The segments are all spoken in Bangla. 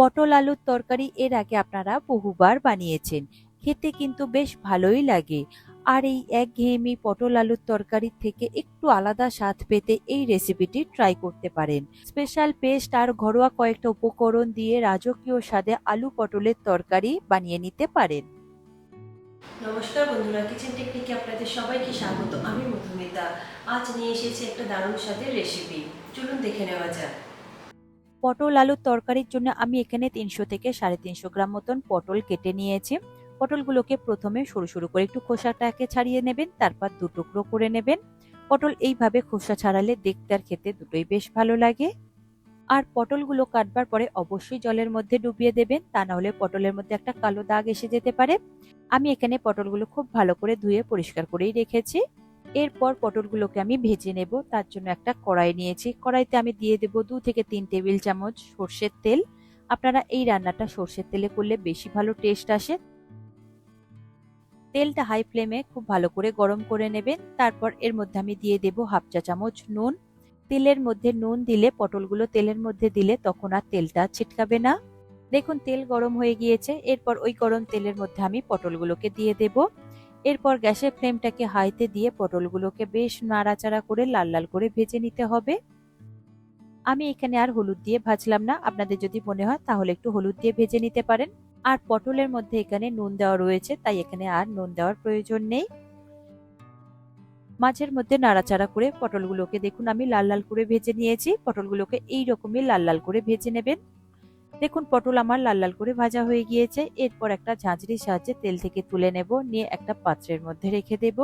পটল আলুর তরকারি এর আগে আপনারা বহুবার বানিয়েছেন, খেতে কিন্তু বেশ ভালোই লাগে। আর এই একঘেয়েমি পটল আলুর তরকারির থেকে একটু আলাদা স্বাদ পেতে এই রেসিপিটি ট্রাই করতে পারেন। স্পেশাল পেস্ট আর ঘরোয়া কয়েকটা উপকরণ দিয়ে রাজকীয় স্বাদে আলু পটলের তরকারি বানিয়ে নিতে পারেন। নমস্কার বন্ধুরা, কিচেন টেকনিকে আপনাদের সবাইকে স্বাগত। আমি মধুমিতা। আজ নিয়ে এসেছি একটা দারুণ স্বাদের রেসিপি। চলুন দেখে নেওয়া যাক। পটল আলুর তরকারির জন্য আমি এখানে 300 থেকে 350 গ্রাম মতন পটল কেটে নিয়েছি। পটলগুলোকে প্রথমে সরু সরু করে একটু খোসাটাকে ছাড়িয়ে নেবেন, তারপর দু টুকরো করে নেবেন। পটল এইভাবে খোসা ছাড়ালে দেখতে আর খেতে দুটোই বেশ ভালো লাগে। আর পটলগুলো কাটবার পরে অবশ্যই জলের মধ্যে ডুবিয়ে দেবেন, তা না হলে পটলের মধ্যে একটা কালো দাগ এসে যেতে পারে। আমি এখানে পটলগুলো খুব ভালো করে ধুয়ে পরিষ্কার করেই রেখেছি। এরপর পটলগুলোকে আমি ভেজে নেব। তার জন্য একটা কড়াই নিয়েছি। কড়াইতে আমি দিয়ে দেব 2 থেকে 3 টেবিল চামচ সর্ষের তেল। আপনারা এই রান্নাটা সর্ষের তেলে করলে বেশি ভালো টেস্ট আসে। তেলটা হাই ফ্লেমে খুব ভালো করে গরম করে নেবেন। তারপর এর মধ্যে আমি দিয়ে দেব হাফ চা চামচ নুন। তেলের মধ্যে নুন দিলে, পটলগুলো তেলের মধ্যে দিলে তখন আর তেলটা ছিটকাবে না। দেখুন তেল গরম হয়ে গিয়েছে। এরপর ওই গরম তেলের মধ্যে আমি পটলগুলোকে দিয়ে দেব। এরপর গ্যাসের ফ্লেমটাকে হাইতে দিয়ে পটলগুলোকে বেশ নাড়াচাড়া করে লাল লাল করে ভেজে নিতে হবে। আমি এখানে আর হলুদ দিয়ে ভাজলাম না, আপনাদের যদি মনে হয় তাহলে একটু হলুদ দিয়ে ভেজে নিতে পারেন। আর পটলের মধ্যে এখানে নুন দেওয়া রয়েছে, তাই এখানে আর নুন দেওয়ার প্রয়োজন নেই। মাঝের মধ্যে নাড়াচাড়া করে পটলগুলোকে দেখুন আমি লাল লাল করে ভেজে নিয়েছি। পটলগুলোকে এই রকমই লাল লাল করে ভেজে নেবেন। দেখুন পটল আমার লাল লাল করে ভাজা হয়ে গিয়েছে। এরপর একটা ঝাঁঝরির সাহায্যে তেল থেকে তুলে নেব, নিয়ে একটা পাত্রের মধ্যে রেখে দেব।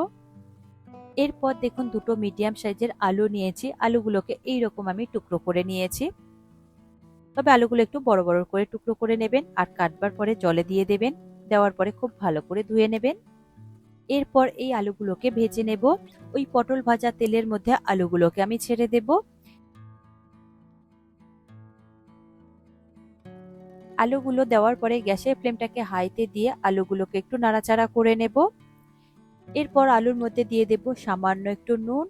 এরপর দেখুন দুটো মিডিয়াম সাইজের আলু নিয়েছি। আলুগুলোকে এইরকম আমি টুকরো করে নিয়েছি। তবে আলুগুলো একটু বড় বড় করে টুকরো করে নেবেন আর কাটবার পরে জলে দিয়ে দেবেন। দেওয়ার পরে খুব ভালো করে ধুয়ে নেবেন। এরপর এই আলুগুলোকে ভেজে নেব। ওই পটল ভাজা তেলের মধ্যে আলুগুলোকে আমি ছেড়ে দেব। আলুগুলো দেওয়ার পরে গ্যাসের ফ্লেমটাকে হাইতে দিয়ে আলুগুলোকে একটু নাড়াচাড়া করে নেব। এরপর আলুর মধ্যে দিয়ে দেব সামান্য একটু নুন,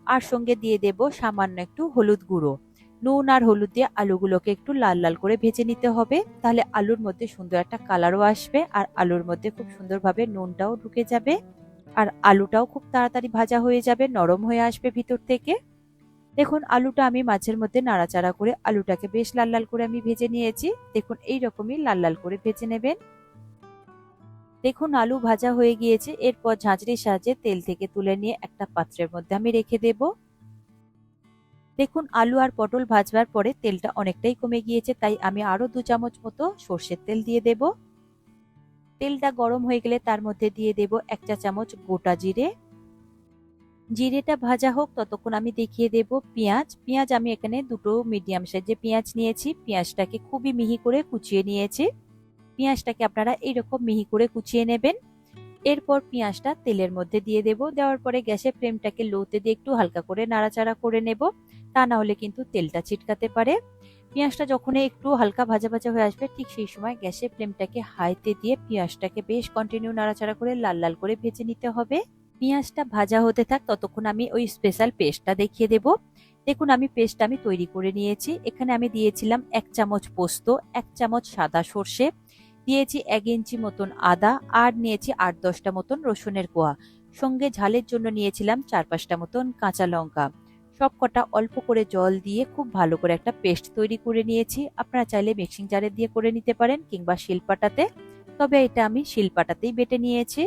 আর সঙ্গে দিয়ে দেব সামান্য একটু হলুদ গুঁড়ো। নুন আর হলুদ দিয়ে আলুগুলোকে একটু লাল লাল করে ভেজে নিতে হবে, তাহলে আলুর মধ্যে সুন্দর একটা কালারও আসবে আর আলুর মধ্যে খুব সুন্দরভাবে নুনটাও ঢুকে যাবে। আর আলুটাও খুব তাড়াতাড়ি ভাজা হয়ে যাবে, নরম হয়ে আসবে ভিতর থেকে। দেখুন আলুটা আমি মাঝের মধ্যে নাড়াচাড়া করে আলুটাকে বেশ লাল লাল করে আমি ভেজে নিয়েছি। দেখুন এই রকমই লাল লাল করে ভেজে নেবেন। দেখুন আলু ভাজা হয়ে গিয়েছে। এরপর ঝাঁঝরির সাহায্যে তেল থেকে তুলে নিয়ে একটা পাত্রের মধ্যে আমি রেখে দেব। দেখুন আলু আর পটল ভাজবার পরে তেলটা অনেকটাই কমে গিয়েছে, তাই আমি আরো 2 চামচ মতো সর্ষের তেল দিয়ে দেব। তেলটা গরম হয়ে গেলে তার মধ্যে দিয়ে দেব 1 চা চামচ গোটা জিরে। জিরেটা ভাজা হোক ততক্ষণ আমি দেখিয়ে দেব পেঁয়াজ। পেঁয়াজ আমি এখানে দুটো মিডিয়াম সাইজের পেঁয়াজ নিয়েছি। পেঁয়াজটাকে খুবই মিহি করে কুচিয়ে নিয়েছি। পেঁয়াজটাকে আপনারা এইরকম মিহি করে কুচিয়ে নেবেন। এরপর পেঁয়াজটা তেলের মধ্যে দিয়ে দেব। দেওয়ার পরে গ্যাসের ফ্লেমটাকে লোতে দিয়ে একটু হালকা করে নাড়াচাড়া করে নেব, তা না হলে কিন্তু তেলটা ছিটকাতে পারে। পেঁয়াজটা যখন একটু হালকা ভাজা ভাজা হয়ে আসবে, ঠিক সেই সময় গ্যাসের ফ্লেমটাকে হাইতে দিয়ে পেঁয়াজটাকে বেশ কন্টিনিউ নাড়াচাড়া করে লাল লাল করে ভেজে নিতে হবে। পেঁয়াজটা ভাজা হতে থাক ততক্ষণ আমি ওই স্পেশাল পেস্টটা দেখিয়ে দেব। দেখুন আমি পেস্টটা আমি তৈরি করে নিয়েছি। এখানে আমি দিয়েছিলাম 1 চামচ পোস্ত, 1 চামচ সাদা সর্ষে, দিয়েছি 1 ইঞ্চি মতন আদা, আর নিয়েছি 8-10টা মতন রসুনের কোয়া। সঙ্গে ঝালের জন্য নিয়েছিলাম 4-5টা মতন কাঁচা লঙ্কা। সবকটা অল্প করে জল দিয়ে খুব ভালো করে একটা পেস্ট তৈরি করে নিয়েছি। আপনারা চাইলে মিক্সিং জারে দিয়ে করে নিতে পারেন কিংবা শিলপাটাতে, তবে এটা আমি শিলপাটাতেই বেটে নিয়েছি।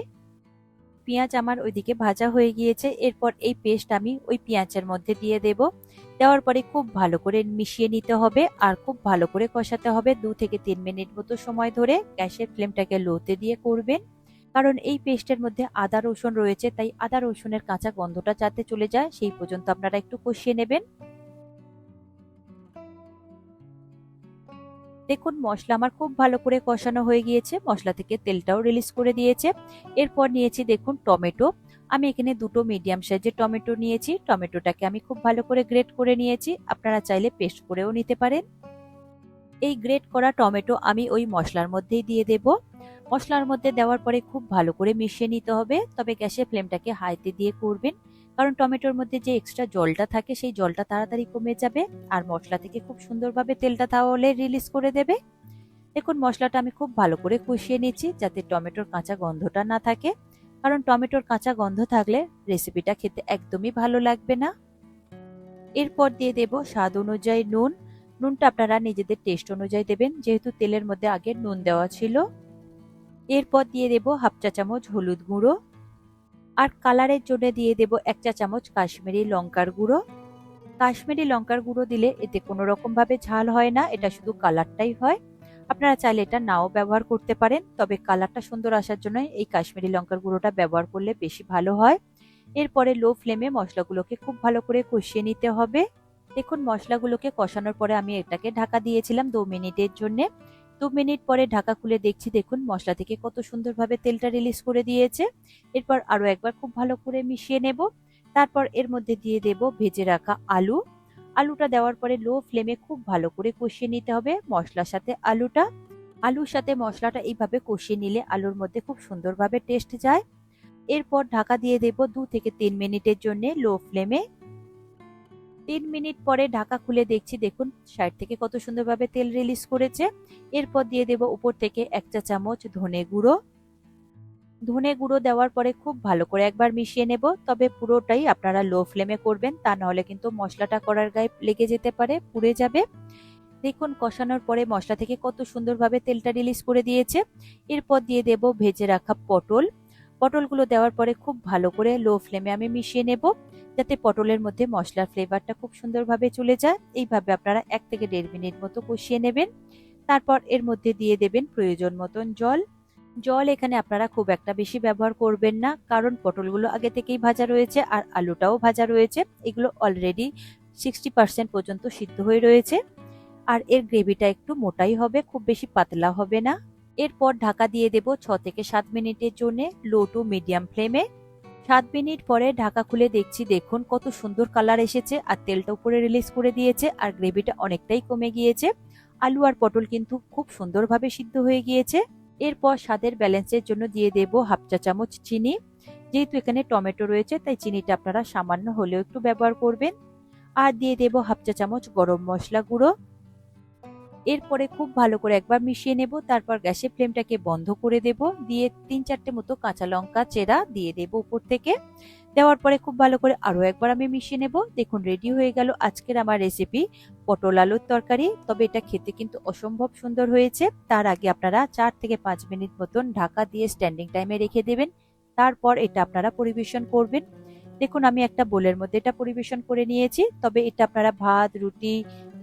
পেঁয়াজ আমার ওইদিকে ভাজা হয়ে গিয়েছে। এরপর এই পেস্ট আমি ওই পেঁয়াজের মধ্যে দিয়ে দেব। দেওয়ার পরে খুব ভালো করে মিশিয়ে নিতে হবে আর খুব ভালো করে কষাতে হবে। 2 থেকে 3 মিনিট মতো সময় ধরে গ্যাসের ফ্লেমটাকে লোতে দিয়ে করবেন, কারণ এই পেস্টের মধ্যে আদা রসুন রয়েছে, তাই আদা রসুনের কাঁচা গন্ধটা যাতে চলে যায় সেই পর্যন্ত আপনারা একটু কষিয়ে নেবেন। দেখুন মশলা আমার খুব ভালো করে কষানো হয়ে গিয়েছে, মশলা থেকে তেলটাও রিলিজ করে দিয়েছে। এরপর নিয়েছি দেখুন টমেটো। আমি এখানে দুটো মিডিয়াম সাইজের টমেটো নিয়েছি। টমেটোটাকে আমি খুব ভালো করে গ্রেট করে নিয়েছি, আপনারা চাইলে পেস্ট করেও নিতে পারেন। এই গ্রেট করা টমেটো আমি ওই মশলার মধ্যেই দিয়ে দেব। মশলার মধ্যে দেওয়ার পরে খুব ভালো করে মিশিয়ে নিতে হবে, তবে গ্যাসের ফ্লেমটাকে হাইতে দিয়ে করবেন, কারণ টমেটোর মধ্যে যে এক্সট্রা জলটা থাকে সেই জলটা তাড়াতাড়ি কমে যাবে আর মশলা থেকে খুব সুন্দরভাবে তেলটা তাহলে রিলিজ করে দেবে। দেখুন মশলাটা আমি খুব ভালো করে কষিয়ে নিচ্ছি যাতে টমেটোর কাঁচা গন্ধটা না থাকে, কারণ টমেটোর কাঁচা গন্ধ থাকলে রেসিপিটা খেতে একদমই ভালো লাগবে না। এরপর দিয়ে দেব স্বাদ অনুযায়ী নুন। নুনটা আপনারা নিজেদের টেস্ট অনুযায়ী দেবেন, যেহেতু তেলের মধ্যে আগে নুন দেওয়া ছিল। এরপর দিয়ে দেব হাফ চা চামচ হলুদ গুঁড়ো, আর কালারের জন্য দিয়ে দেব 1 চা চামচ কাশ্মীরি লঙ্কার গুঁড়ো। কাশ্মীরি লঙ্কার গুঁড়ো দিলে এতে কোনো রকম ভাবে ঝাল হয় না, এটা শুধু কালারটাই হয়। আপনারা চাইলে এটা নাও ব্যবহার করতে পারেন, তবে কালারটা সুন্দর আসার জন্য এই কাশ্মীরি লঙ্কার গুঁড়োটা ব্যবহার করলে বেশি ভালো হয়। এরপরে লো ফ্লেমে মশলাগুলোকে খুব ভালো করে কষিয়ে নিতে হবে। দেখুন মশলাগুলোকে কষানোর পরে আমি এটাকে ঢাকা দিয়েছিলাম 2 মিনিটের জন্য। 2 মিনিট পরে ঢাকা খুলে দেখছি, দেখুন মশলা থেকে কত সুন্দরভাবে তেলটা রিলিজ করে দিয়েছে। এরপর আরো একবার খুব ভালো করে মিশিয়ে নেব। তারপর এর মধ্যে দিয়ে দেব ভেজে রাখা আলু। আলুটা দেওয়ার পরে লো ফ্লেমে খুব ভালো করে কষিয়ে নিতে হবে মশলার সাথে আলুটা। আলুর সাথে মশলাটা এইভাবে কষিয়ে নিলে আলুর মধ্যে খুব সুন্দরভাবে টেস্ট যায়। এরপর ঢাকা দিয়ে দেব 2 থেকে 3 মিনিটের জন্য লো ফ্লেমে। 3 মিনিট পরে ঢাকা খুলে দেখছি, দেখুন সাইড থেকে কত সুন্দরভাবে তেল রিলিজ করেছে। এরপর দিয়ে দেব উপর থেকে 1 চা চামচ ধনে গুঁড়ো। ধনে গুঁড়ো দেওয়ার পরে খুব ভালো করে একবার মিশিয়ে নেব, তবে পুরোটাই আপনারা লো ফ্লেমে করবেন, তা নাহলে কিন্তু মশলাটা কড়ার গায়ে লেগে যেতে পারে, পুড়ে যাবে। দেখুন কষানোর পরে মশলা থেকে কত সুন্দরভাবে তেলটা রিলিজ করে দিয়েছে। এরপর দিয়ে দেব ভেজে রাখা পটল। পটলগুলো দেওয়ার পরে খুব ভালো করে লো ফ্লেমে আমি মিশিয়ে নেব, যাতে পটলের মধ্যে মশলার ফ্লেভারটা খুব সুন্দরভাবে চলে যায়। এইভাবে আপনারা 1 থেকে 1.5 মিনিট মতো কষিয়ে নেবেন। তারপর এর মধ্যে দিয়ে দেবেন প্রয়োজন মতন জল। জল এখানে আপনারা খুব একটা বেশি ব্যবহার করবেন না, কারণ পটলগুলো আগে থেকেই ভাজা রয়েছে আর আলুটাও ভাজা রয়েছে, এগুলো অলরেডি 60% পর্যন্ত সিদ্ধ হয়ে রয়েছে। আর এর গ্রেভিটা একটু মোটাই হবে, খুব বেশি পাতলা হবে না। এরপর ঢাকা দিয়ে দেব 6 থেকে 7 মিনিটের জন্য লো টু মিডিয়াম ফ্লেমে। 7 মিনিট পরে ঢাকা খুলে দেখছি, দেখুন কত সুন্দর কালার এসেছে আর তেলটা উপরে রিলিজ করে দিয়েছে আর গ্রেভিটা অনেকটাই কমে গিয়েছে। আলু আর পটল কিন্তু খুব সুন্দরভাবে সিদ্ধ হয়ে গিয়েছে। এরপর স্বাদের ব্যালেন্সের জন্য দিয়ে দেব হাফ চা চামচ চিনি। যেহেতু এখানে টমেটো রয়েছে তাই চিনিটা আপনারা সামান্য হলেও একটু ব্যবহার করবেন। আর দিয়ে দেব হাফ চা চামচ গরম মশলা গুঁড়ো। এরপরে খুব ভালো করে একবার মিশিয়ে নেব, তারপর গ্যাসের ফ্লেমটাকে বন্ধ করে দেব, দিয়ে 3-4টে মতো কাঁচা লঙ্কা চেরা দিয়ে দেব উপর থেকে। দেওয়ার পরে খুব ভালো করে আরো একবার আমি মিশিয়ে নেব। দেখুন রেডি হয়ে গেল আজকের আমার রেসিপি পটল আলুর তরকারি। তবে এটা খেতে কিন্তু অসম্ভব সুন্দর হয়েছে। তার আগে আপনারা 4 থেকে 5 মিনিট মতন ঢাকা দিয়ে স্ট্যান্ডিং টাইমে রেখে দেবেন, তারপর এটা আপনারা পরিবেশন করবেন। দেখুন আমি একটা বোলের মধ্যে এটা পরিবেশন করে নিয়েছি, তবে এটা আপনারা ভাত, রুটি,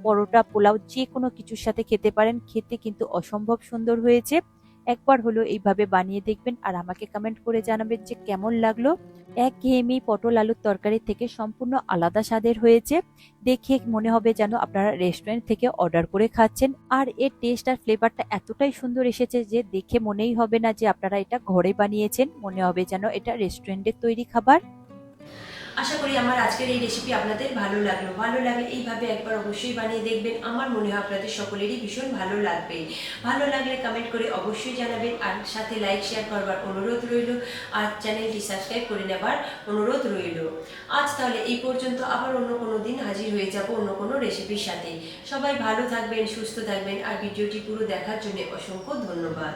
পরোটা, পোলাও যে কোনো কিছুর সাথে খেতে পারেন, খেতে কিন্তু অসম্ভব সুন্দর হয়েছে। একবার হলো এইভাবে বানিয়ে দেখবেন আর আমাকে কমেন্ট করে জানাবেন যে কেমন লাগলো। একঘেয়েমি পটল আলুর তরকারি থেকে সম্পূর্ণ আলাদা স্বাদের হয়েছে, দেখে মনে হবে যেন আপনারা রেস্টুরেন্ট থেকে অর্ডার করে খাচ্ছেন। আর এর টেস্ট আর ফ্লেভারটা এতটাই সুন্দর এসেছে যে দেখে মনেই হবে না যে আপনারা এটা ঘরে বানিয়েছেন, মনে হবে যেন এটা রেস্টুরেন্টের তৈরি খাবার। আশা করি আমার আজকের এই রেসিপি আপনাদের ভালো লাগলো। ভালো লাগলে এইভাবে একবার অবশ্যই বানিয়ে দেখবেন, আমার মনে হয় আপনাদের সকলেরই ভীষণ ভালো লাগবে। ভালো লাগলে কমেন্ট করে অবশ্যই জানাবেন, আর সাথে লাইক শেয়ার করবার অনুরোধ রইল, আর চ্যানেলটি সাবস্ক্রাইব করে নেবার অনুরোধ রইল। আজ তাহলে এই পর্যন্ত, আবার অন্য কোনো দিন হাজির হয়ে যাব অন্য কোনো রেসিপির সাথে। সবাই ভালো থাকবেন, সুস্থ থাকবেন, আর ভিডিওটি পুরো দেখার জন্য অসংখ্য ধন্যবাদ।